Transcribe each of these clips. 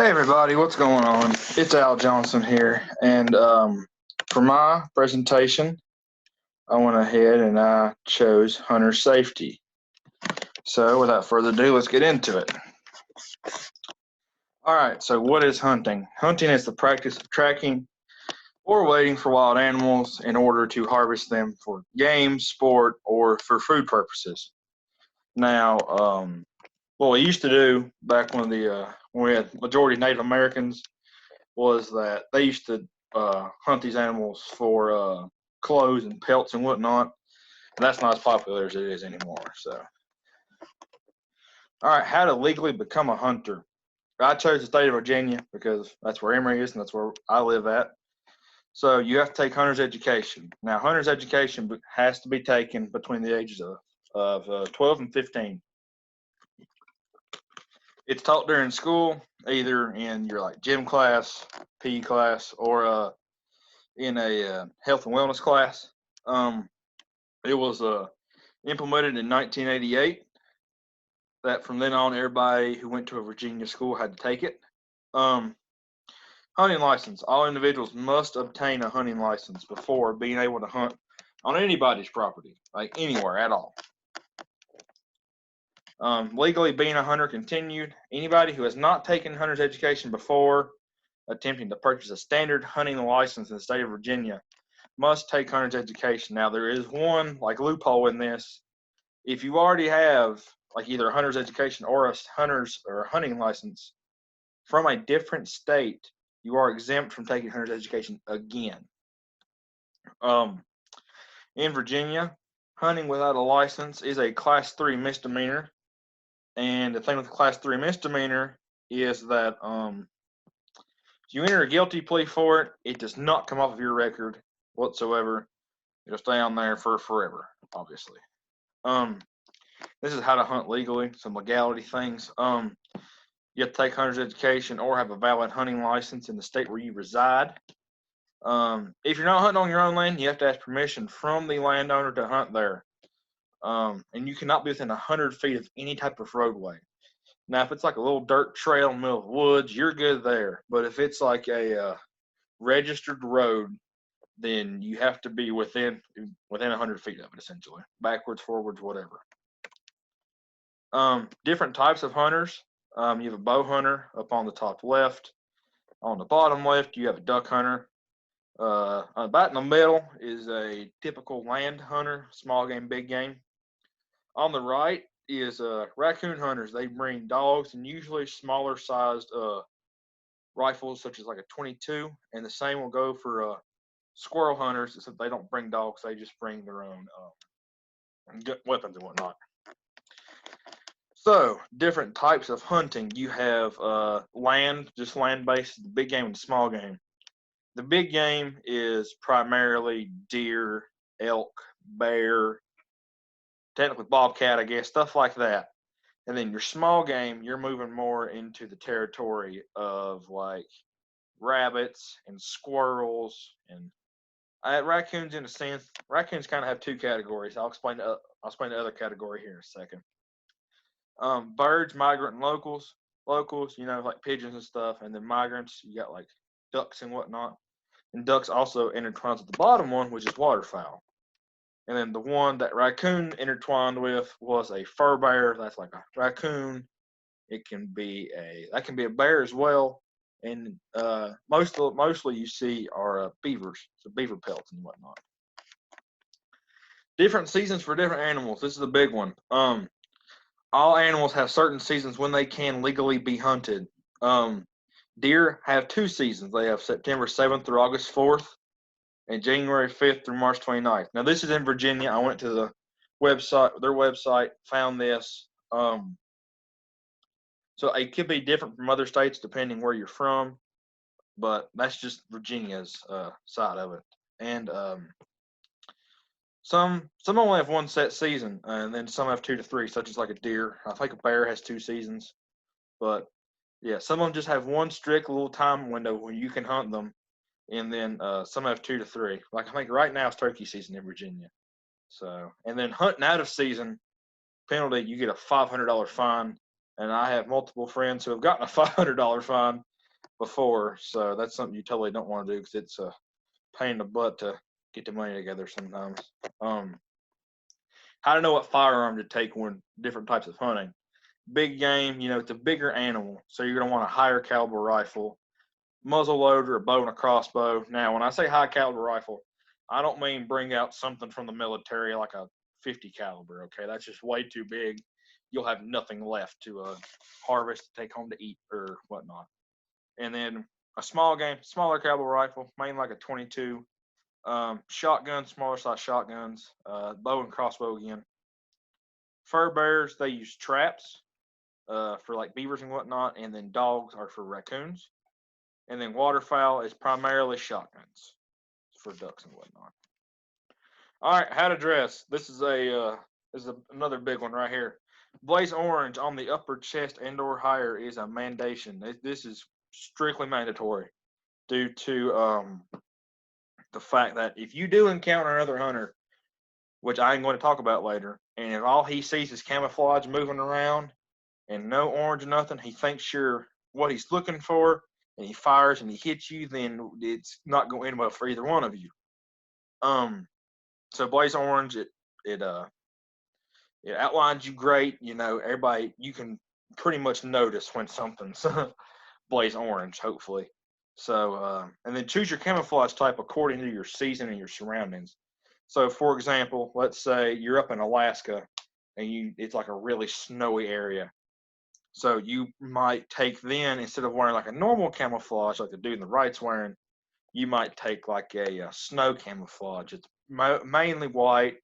Hey everybody, what's going on? It's Al Johnson here, and for my presentation, I went ahead and I chose hunter safety. So, without further ado, let's get into it. All right, so what is hunting? Hunting is the practice of tracking or waiting for wild animals in order to harvest them for game, sport, or for food purposes. Now, what we used to do back when we had majority Native Americans was that they used to hunt these animals for clothes and pelts and whatnot. And that's not as popular as it is anymore. So, all right, how to legally become a hunter. I chose the state of Virginia because that's where Emory is and that's where I live at. So you have to take hunter's education. Now, hunter's education has to be taken between the ages of 12 and 15. It's taught during school, either in your like gym class, PE class, or in a health and wellness class. It was implemented in 1988. That from then on, everybody who went to a Virginia school had to take it. Um, Hunting license. All individuals must obtain a hunting license before being able to hunt on anybody's property, like anywhere at all. Legally being a hunter continued. Anybody who has not taken hunter's education before attempting to purchase a standard hunting license in the state of Virginia must take hunter's education. Now, there is one like loophole in this. If you already have like either a hunter's education or a hunting license from a different state, you are exempt from taking hunter's education again. In Virginia, hunting without a license is a class 3 misdemeanor. And the thing with the class 3 misdemeanor is that if you enter a guilty plea for it, it does not come off of your record whatsoever. It'll stay on there for forever, obviously. This is how to hunt legally, some legality things. You have to take hunter's education or have a valid hunting license in the state where you reside. If you're not hunting on your own land, you have to ask permission from the landowner to hunt there. And you cannot be within 100 feet of any type of roadway. Now, if it's like a little dirt trail in the middle of the woods, you're good there. But if it's like a registered road, then you have to be within 100 feet of it, essentially. Backwards, forwards, whatever. Different types of hunters. You have a bow hunter up on the top left. On the bottom left, you have a duck hunter. About in the middle is a typical land hunter, small game, big game. On the right is raccoon hunters. They bring dogs and usually smaller sized rifles, such as like a 22, and the same will go for squirrel hunters, except they don't bring dogs; they just bring their own weapons and whatnot. So, different types of hunting. You have land, just land-based, the big game and the small game. The big game is primarily deer, elk, bear, technically bobcat, I guess, stuff like that. And then your small game, you're moving more into the territory of like rabbits and squirrels and raccoons in a sense. Raccoons kind of have two categories. I'll explain the other category here in a second. Birds, migrant, and locals. Locals, like pigeons and stuff, and then migrants, you got like ducks and whatnot. And ducks also intertwines with the bottom one, which is waterfowl. And then the one that raccoon intertwined with was a fur bear. That's like a raccoon. That can be a bear as well. And mostly you see are beavers, so beaver pelts and whatnot. Different seasons for different animals. This is a big one. All animals have certain seasons when they can legally be hunted. Deer have 2 seasons. They have September 7th through August 4th and January 5th through March 29th. Now, this is in Virginia. I went to their website, found this. So it could be different from other states depending where you're from, but that's just Virginia's side of it. And some only have one set season, and then some have 2 to 3, such as like a deer. I think a bear has 2 seasons, but yeah, some of them just have one strict little time window when you can hunt them, and then some have 2 to 3. Like I think right now it's turkey season in Virginia. So, and then hunting out of season penalty, you get a $500 fine. And I have multiple friends who have gotten a $500 fine before, so that's something you totally don't want to do because it's a pain in the butt to get the money together sometimes. How to know what firearm to take when different types of hunting. Big game, it's a bigger animal, so you're going to want a higher caliber rifle, muzzle loader, a bow and a crossbow. Now, when I say high caliber rifle, I don't mean bring out something from the military like a 50 caliber. Okay, that's just way too big. You'll have nothing left to harvest, take home to eat, or whatnot. And then a smaller caliber rifle, mainly like a 22. Shotguns, smaller size shotguns. Bow and crossbow again. Fur bears, they use traps for like beavers and whatnot, and then dogs are for raccoons. And then waterfowl is primarily shotguns for ducks and whatnot. All right, how to dress. This is another big one right here. Blaze orange on the upper chest and/or higher is a mandation. This is strictly mandatory due to the fact that if you do encounter another hunter, which I am going to talk about later, and if all he sees is camouflage moving around and no orange or nothing, he thinks you're what he's looking for, and he fires and he hits you, then it's not going to end well for either one of you. So blaze orange, it outlines you great. Everybody, you can pretty much notice when something's blaze orange, hopefully. So, and then choose your camouflage type according to your season and your surroundings. So, for example, let's say you're up in Alaska and it's like a really snowy area. So you might take then, instead of wearing like a normal camouflage like the dude in the right's wearing, you might take like a snow camouflage. It's mainly white,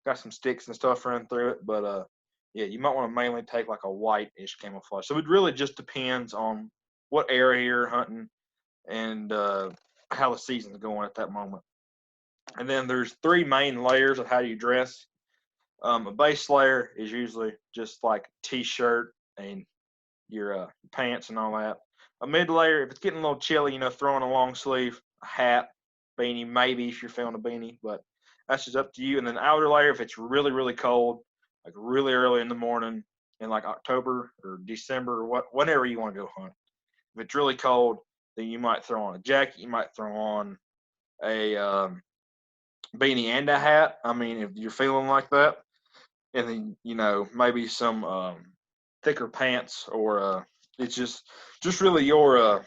got some sticks and stuff running through it, but yeah, you might want to mainly take like a white-ish camouflage. So it really just depends on what area you're hunting and how the season's going at that moment. And then there's 3 main layers of how you dress. A base layer is usually just like t-shirt and your pants and all that. A mid layer, if it's getting a little chilly, throw on a long sleeve, a hat, beanie, maybe if you're feeling a beanie, but that's just up to you. And then outer layer, if it's really, really cold, like really early in the morning in like October or December or whenever you want to go hunt. If it's really cold, then you might throw on a jacket, you might throw on a beanie and a hat. I mean, if you're feeling like that, and then maybe some thicker pants, or it's just really your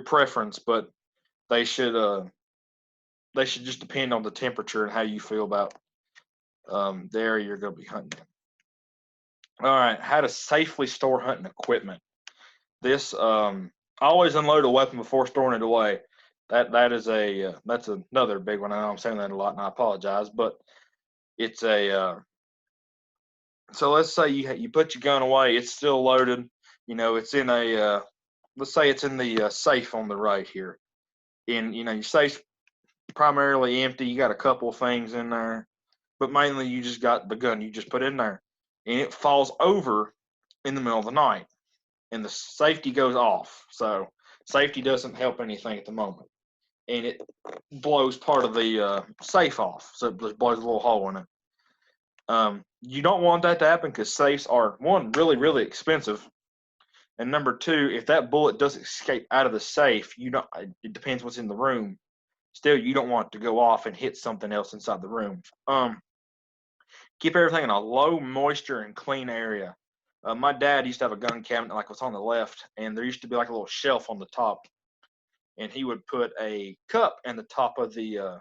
preference, but they should just depend on the temperature and how you feel about the area you're going to be hunting in. All right, how to safely store hunting equipment. This always unload a weapon before storing it away. That's another big one. I know I'm saying that a lot, and I apologize, but it's so let's say you put your gun away, it's still loaded. It's in let's say it's in the safe on the right here, and your safe's primarily empty. You got a couple of things in there, but mainly you just got the gun you just put in there, and it falls over in the middle of the night, and the safety goes off. So safety doesn't help anything at the moment, and it blows part of the safe off, so it just blows a little hole in it. You don't want that to happen because safes are, one, really, really expensive. And number 2, if that bullet does escape out of the safe, it depends what's in the room. Still, you don't want it to go off and hit something else inside the room. Keep everything in a low moisture and clean area. My dad used to have a gun cabinet like what's on the left, and there used to be like a little shelf on the top. And he would put a cup in the top of the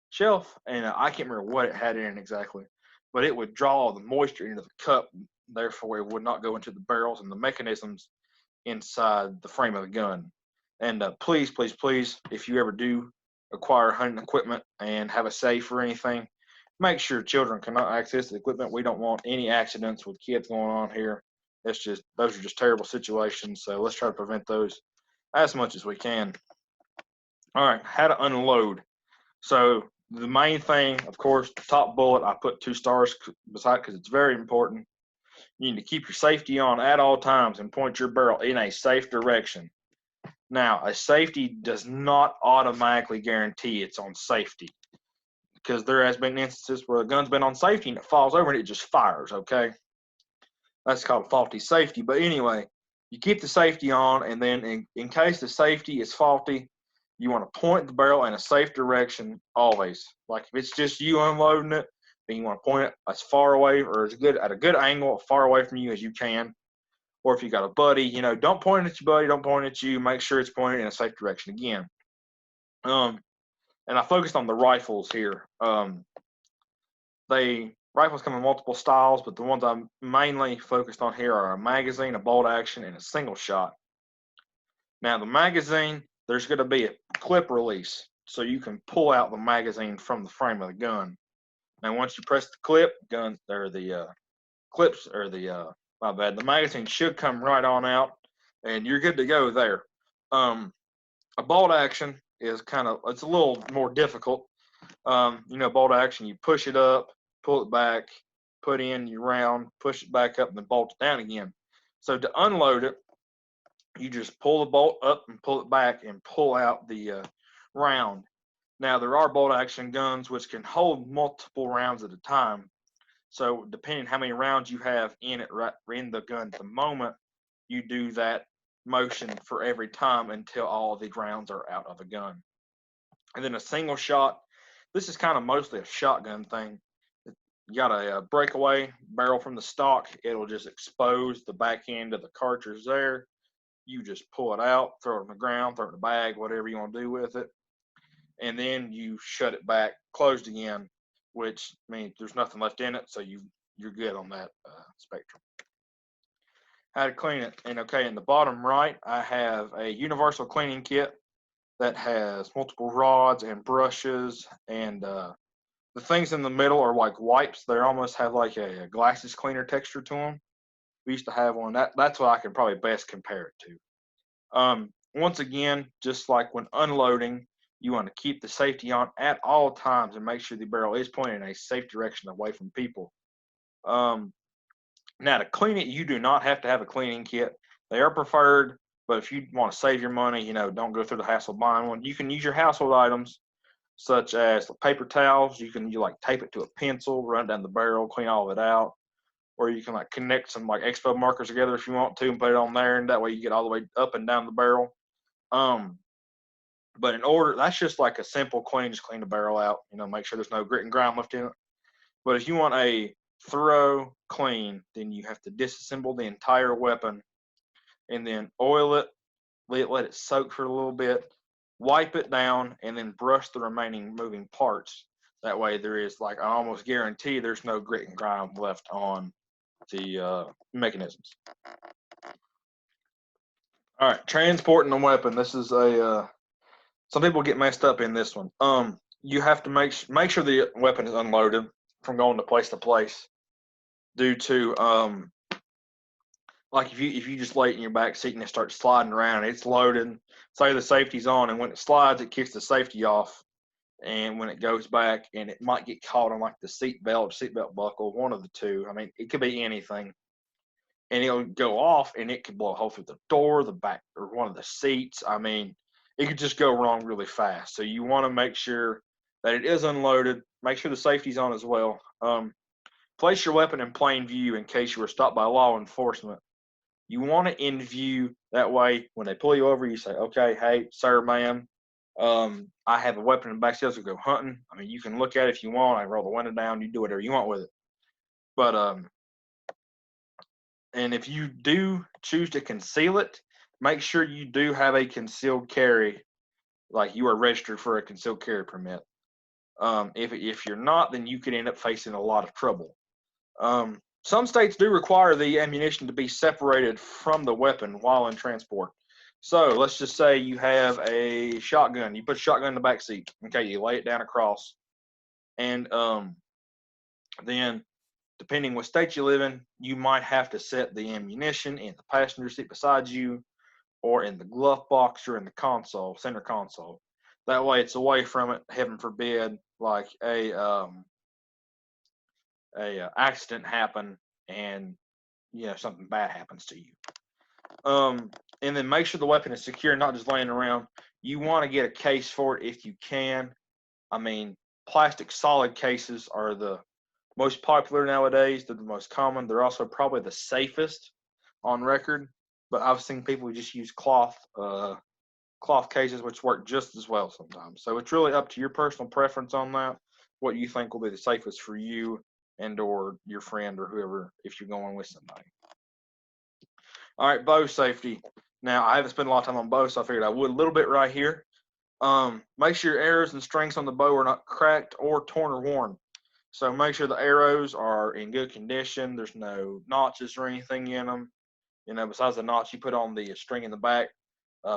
shelf, and I can't remember what it had in it exactly, but it would draw the moisture into the cup, therefore it would not go into the barrels and the mechanisms inside the frame of the gun. And please, please, please, if you ever do acquire hunting equipment and have a safe or anything, make sure children cannot access the equipment. We don't want any accidents with kids going on here. Those are just terrible situations, so let's try to prevent those as much as we can. All right, how to unload. So the main thing, of course, the top bullet, I put 2 stars beside because it's very important. You need to keep your safety on at all times and point your barrel in a safe direction. Now, a safety does not automatically guarantee it's on safety, because there has been instances where the gun's been on safety and it falls over and it just fires, okay? That's called faulty safety. But anyway, You keep the safety on, and then in case the safety is faulty, you want to point the barrel in a safe direction always. Like if it's just you unloading it, then you want to point it as far away or at a good angle, far away from you as you can. Or if you got a buddy, don't point it at your buddy, don't point it at you. Make sure it's pointed in a safe direction again. And I focused on the rifles here. Rifles come in multiple styles, but the ones I'm mainly focused on here are a magazine, a bolt action, and a single shot. Now the magazine, there's going to be a clip release, so you can pull out the magazine from the frame of the gun. Now once you press the clip, clips or the magazine should come right on out, and you're good to go there. A bolt action is it's a little more difficult. Bolt action, you push it up, pull it back, put in your round, push it back up, and then bolt it down again. So to unload it, you just pull the bolt up and pull it back and pull out the round. Now, there are bolt action guns which can hold multiple rounds at a time. So depending how many rounds you have in it right in the gun at the moment, you do that motion for every time until all the rounds are out of the gun. And then a single shot, this is kind of mostly a shotgun thing. You got a breakaway barrel from the stock. It'll just expose the back end of the cartridge there. You just pull it out, throw it on the ground, throw it in a bag, whatever you want to do with it. And then you shut it back, closed again, which means there's nothing left in it, so you're good on that spectrum. How to clean it. And okay, in the bottom right, I have a universal cleaning kit that has multiple rods and brushes, and the things in the middle are like wipes. They almost have like a glasses cleaner texture to them. We used to have one. That's what I can probably best compare it to. Once again, just like when unloading, you want to keep the safety on at all times and make sure the barrel is pointed in a safe direction away from people. Now, to clean it, you do not have to have a cleaning kit. They are preferred, but if you want to save your money, don't go through the hassle of buying one. You can use your household items, such as paper towels. You can tape it to a pencil, run it down the barrel, clean all of it out. Or you can connect some expo markers together if you want to and put it on there, and that way you get all the way up and down the barrel. But that's just like a simple clean, just clean the barrel out, make sure there's no grit and grime left in it. But if you want a thorough clean, then you have to disassemble the entire weapon and then oil it, let it soak for a little bit, wipe it down, and then brush the remaining moving parts. That way there is I almost guarantee there's no grit and grime left on the mechanisms. All right, transporting the weapon. This is some people get messed up in this one. You have to make sure the weapon is unloaded from going to place due to if you just lay it in your back seat and it starts sliding around, it's loaded, say the safety's on, and when it slides, it kicks the safety off, and when it goes back, and it might get caught on the seat belt buckle, one of the two. I mean, it could be anything, and it'll go off, and it could blow a hole through the door, the back, or one of the seats. I mean, it could just go wrong really fast. So you want to make sure that it is unloaded. Make sure the safety's on as well. Place your weapon in plain view in case you were stopped by law enforcement. You want it in view. That way, when they pull you over, you say, okay, hey, sir, ma'am, I have a weapon in the back seat to go hunting. I mean, you can look at it if you want. I roll the window down. You do whatever you want with it. But, and if you do choose to conceal it, make sure you do have a concealed carry, like you are registered for a concealed carry permit. If you're not, then you could end up facing a lot of trouble. Some states do require the ammunition to be separated from the weapon while in transport. So let's just say you have a shotgun. You put a shotgun in the back seat. Okay, you lay it down across. And then, depending what state you live in, you might have to set the ammunition in the passenger seat beside you, or in the glove box, or in the center console. That way it's away from it, heaven forbid, like a accident happen and something bad happens to you. And then make sure the weapon is secure, not just laying around. You want to get a case for it if you can. I mean, plastic solid cases are the most popular nowadays. They're the most common. They're also probably the safest on record. but I've seen people who just use cloth cases, which work just as well sometimes. So it's really up to your personal preference on that, what you think will be the safest for you and or your friend or whoever if you're going with somebody. All right, bow safety. Now I haven't spent a lot of time on bow, so I figured I would a little bit right here. Make sure your arrows and strings on the bow are not cracked or torn or worn. So make sure the arrows are in good condition. There's no notches or anything in them. Besides the notch you put on the string in the back,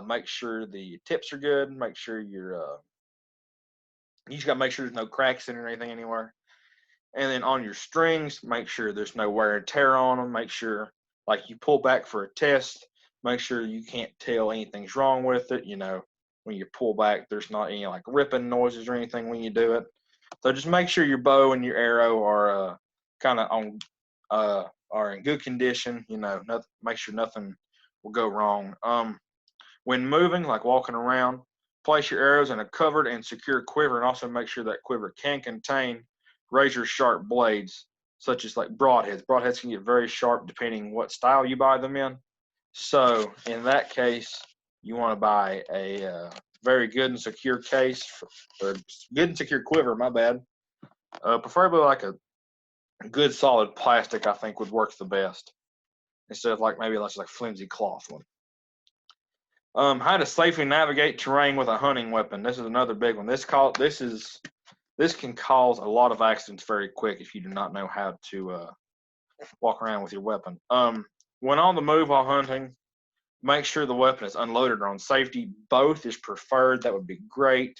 make sure the tips are good. Make sure you just got to make sure there's no cracks in it or anything anywhere. And then on your strings, make sure there's no wear and tear on them. Make sure, like you pull back for a test, make sure you can't tell anything's wrong with it. When you pull back, there's not any like ripping noises or anything when you do it. So just make sure your bow and your arrow are kind of on are in good condition. Make sure nothing will go wrong. When moving, like walking around, place your arrows in a covered and secure quiver, and also make sure that quiver can contain razor sharp blades, such as like broadheads. Broadheads can get very sharp depending what style you buy them in. So in that case, you want to buy a very good and secure case, or good and secure quiver, my bad. Preferably like a good solid plastic, I think would work the best, instead of like maybe like flimsy cloth one. How to safely navigate terrain with a hunting weapon. This is another big one. This can cause a lot of accidents very quick if you do not know how to walk around with your weapon. When on the move while hunting, make sure the weapon is unloaded or on safety. Both is preferred. That would be great,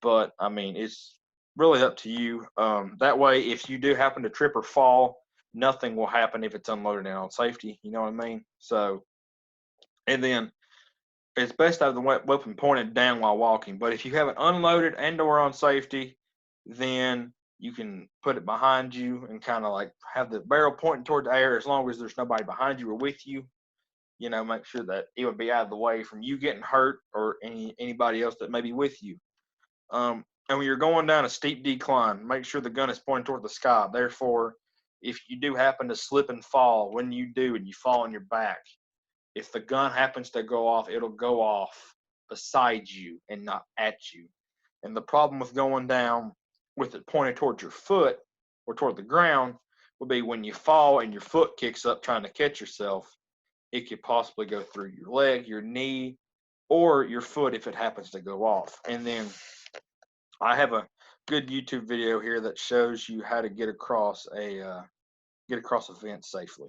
but I mean it's really up to you. That way, if you do happen to trip or fall, nothing will happen if it's unloaded and on safety. You know what I mean? So, and then it's best to have the weapon pointed down while walking. But if you have it unloaded and or on safety, then you can put it behind you and kind of like have the barrel pointing toward the air as long as there's nobody behind you or with you. Make sure that it would be out of the way from you getting hurt or anybody else that may be with you. And when you're going down a steep decline, make sure the gun is pointing toward the sky. Therefore, if you do happen to slip and fall, when you do and you fall on your back, if the gun happens to go off, it'll go off beside you and not at you. And the problem with going down with it pointed towards your foot or toward the ground would be when you fall and your foot kicks up trying to catch yourself, it could possibly go through your leg, your knee, or your foot if it happens to go off. And then I have a good YouTube video here that shows you how to get across a fence safely.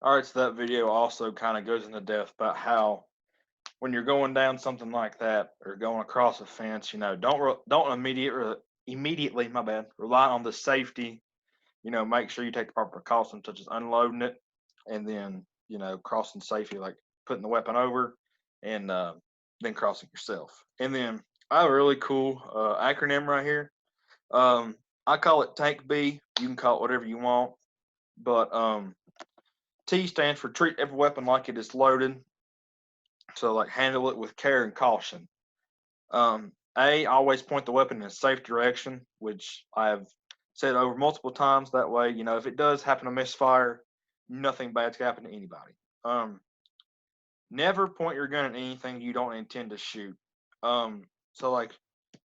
All right, so that video also kind of goes into depth about how when you're going down something like that or going across a fence, don't immediately, my bad, rely on the safety. Make sure you take the proper precautions such as unloading it and then crossing safely, like putting the weapon over and then crossing yourself. And then I have a really cool acronym right here. I call it Tank B. You can call it whatever you want. But T stands for treat every weapon like it is loaded. So like handle it with care and caution. A, always point the weapon in a safe direction, which I've said over multiple times. That way, if it does happen to misfire, nothing bad's gonna happen to anybody. Um, Never point your gun at anything you don't intend to shoot. So like,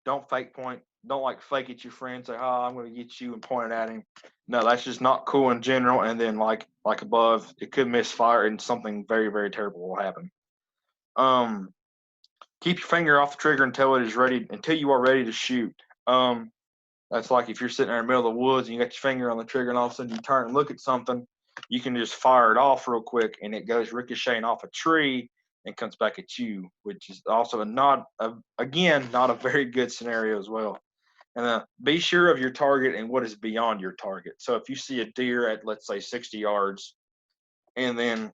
don't fake point. Don't like fake at your friend. Say, "Oh, I'm gonna get you," and point it at him. No, that's just not cool in general. And then like above, it could misfire and something very very terrible will happen. Um, Keep your finger off the trigger until you are ready to shoot. Um, that's like if you're sitting there in the middle of the woods and you got your finger on the trigger and all of a sudden you turn and look at something, you can just fire it off real quick and it goes ricocheting off a tree and comes back at you, which is also again not a very good scenario as well. And be sure of your target and what is beyond your target. So if you see a deer at let's say 60 yards, and then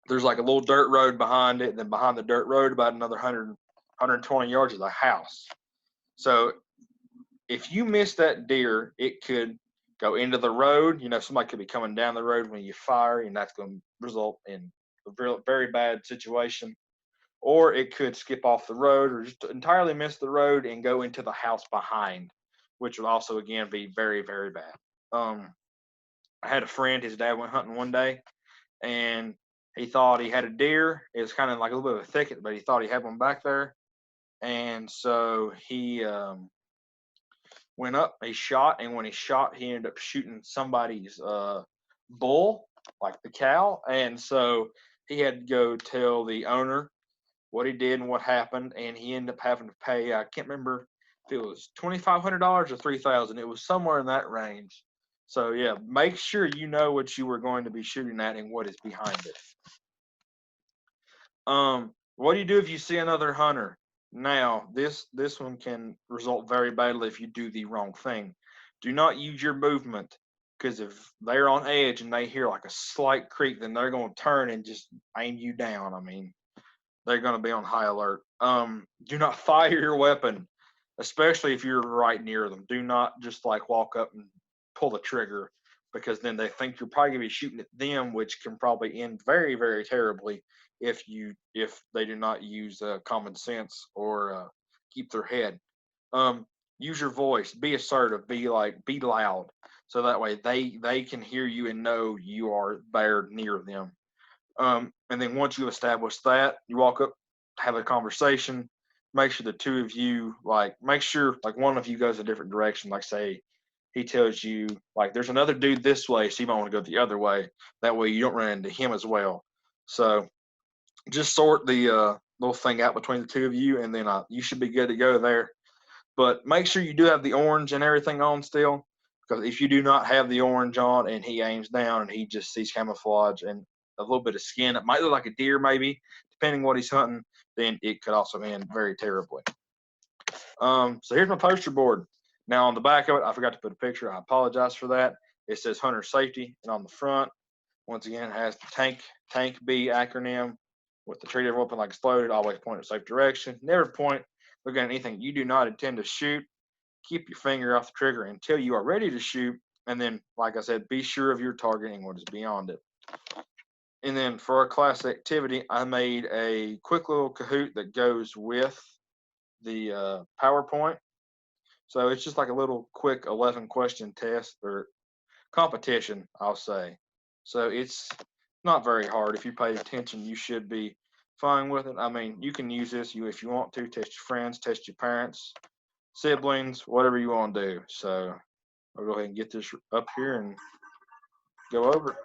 there's like a little dirt road behind it, and then behind the dirt road about another 120 yards is a house. So if you miss that deer, it could go into the road. Somebody could be coming down the road when you fire, and that's going to result in a very bad situation. Or it could skip off the road or just entirely miss the road and go into the house behind, which would also, again, be very, very bad. I had a friend, his dad went hunting one day, and he thought he had a deer. It was kind of like a little bit of a thicket, but he thought he had one back there. And so he went up, he shot, and when he shot, he ended up shooting somebody's bull, like the cow. And so he had to go tell the owner what he did and what happened, and he ended up having to pay. I can't remember if it was $2,500 or 3,000. It was somewhere in that range. So yeah, make sure you know what you were going to be shooting at and what is behind it. What do you do if you see another hunter? Now, this one can result very badly if you do the wrong thing. Do not use your movement, because if they're on edge and they hear like a slight creak, then they're going to turn and just aim you down. I mean, they're going to be on high alert. Do not fire your weapon, especially if you're right near them. Do not just like walk up and pull the trigger, because then they think you're probably going to be shooting at them, which can probably end very, very terribly if they do not use common sense or keep their head. Um, Use your voice. Be assertive. Be loud, so that way they can hear you and know you are there near them. And then once you establish that, you walk up, have a conversation, make sure the two of you make sure like one of you goes a different direction. Like say he tells you like there's another dude this way, so you might want to go the other way. That way you don't run into him as well. So just sort the little thing out between the two of you, and then you should be good to go there. But make sure you do have the orange and everything on still, because if you do not have the orange on and he aims down and he just sees camouflage and a little bit of skin, it might look like a deer maybe, depending what he's hunting, then it could also end very terribly. So here's my poster board. Now on the back of it, I forgot to put a picture. I apologize for that. It says hunter safety, and on the front, once again, it has the tank B acronym with the treated weapon like exploded. Always point in a safe direction. Never point. Look at anything you do not intend to shoot. Keep your finger off the trigger until you are ready to shoot. And then, like I said, be sure of your targeting what is beyond it. And then for our class activity, I made a quick little Kahoot that goes with the PowerPoint. So it's just like a little quick 11 question test or competition, I'll say. So it's not very hard. If you pay attention, you should be fine with it. I mean, you can use this if you want to test your friends, test your parents, siblings, whatever you want to do. So I'll go ahead and get this up here and go over it.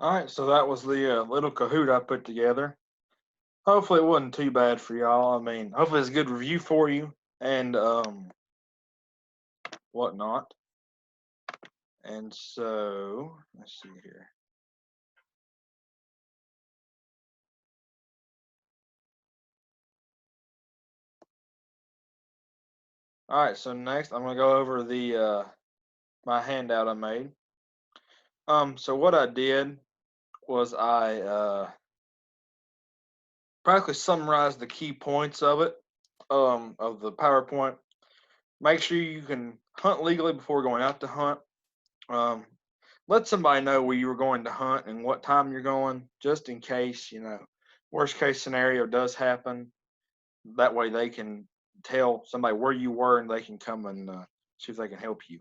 All right, so that was the little Kahoot I put together. Hopefully, it wasn't too bad for y'all. I mean, hopefully, it's a good review for you and whatnot. And so, let's see here. All right, so next I'm gonna go over the my handout I made. So what I did was I practically summarized the key points of it, of the PowerPoint. Make sure you can hunt legally before going out to hunt. Um, let somebody know where you were going to hunt and what time you're going, just in case, worst case scenario does happen. That way they can tell somebody where you were and they can come and see if they can help you.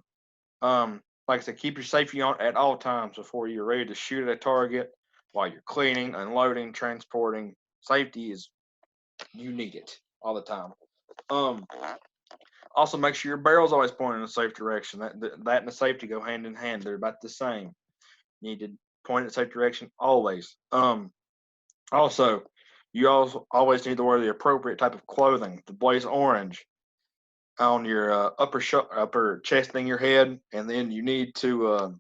Like I said, keep your safety on at all times before you're ready to shoot at a target. While you're cleaning, unloading, transporting, safety is, you need it all the time. Um, Also, make sure your barrel's always pointing in a safe direction. That and the safety go hand in hand. They're about the same. You need to point in the safe direction always. Also, you also always need to wear the appropriate type of clothing. The blaze orange on your upper chest and your head, and then you need to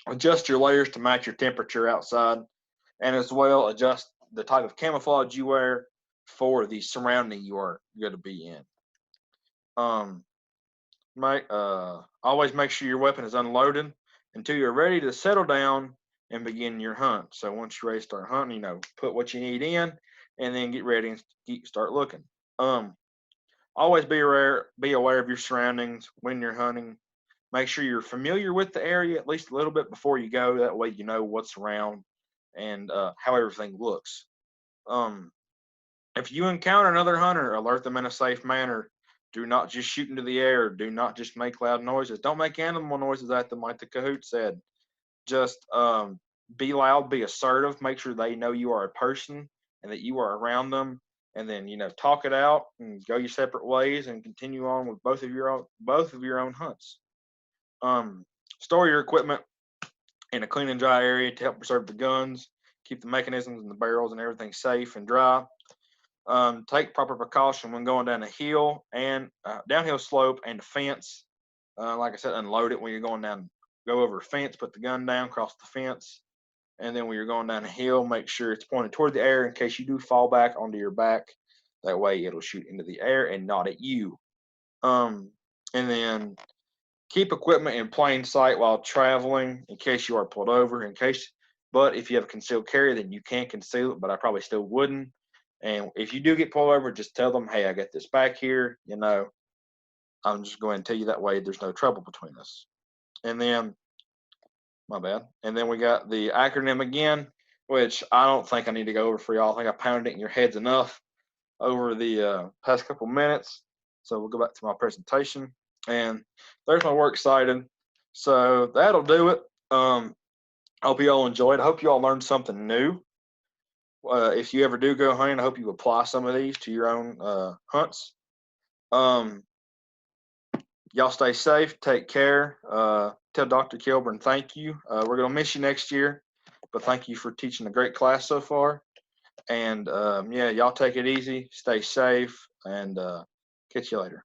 adjust your layers to match your temperature outside, and as well adjust the type of camouflage you wear for the surrounding you are going to be in. Um, Always make sure your weapon is unloaded until you're ready to settle down and begin your hunt. So once you're ready to start hunting, put what you need in, and then get ready and start looking. Um, Always be aware of your surroundings when you're hunting. Make sure you're familiar with the area at least a little bit before you go. That way you know what's around and how everything looks. Um, if you encounter another hunter, alert them in a safe manner. Do not just shoot into the air. Do not just make loud noises. Don't make animal noises at them, like the Kahoot said. Just be loud, be assertive. Make sure they know you are a person and that you are around them. And then talk it out and go your separate ways and continue on with both of your own hunts. Store your equipment in a clean and dry area to help preserve the guns, keep the mechanisms and the barrels and everything safe and dry. Take proper precaution when going down a hill and downhill slope and a fence. Like I said, unload it when you're going down. Go over a fence, put the gun down, cross the fence, and then when you're going down a hill, make sure it's pointed toward the air in case you do fall back onto your back. That way, it'll shoot into the air and not at you. And then keep equipment in plain sight while traveling in case you are pulled over. But if you have a concealed carry, then you can conceal it. But I probably still wouldn't. And if you do get pulled over, just tell them, "Hey, I got this back here." I'm just going to tell you that way. There's no trouble between us. And then, my bad. And then we got the acronym again, which I don't think I need to go over for y'all. I think I pounded it in your heads enough over the past couple minutes. So we'll go back to my presentation. And there's my works cited. So that'll do it. I hope you all enjoyed. I hope you all learned something new. If you ever do go hunting, I hope you apply some of these to your own hunts. Y'all stay safe. Take care. Tell Dr. Kilburn thank you. We're going to miss you next year, but thank you for teaching a great class so far. And yeah, y'all take it easy. Stay safe, and catch you later.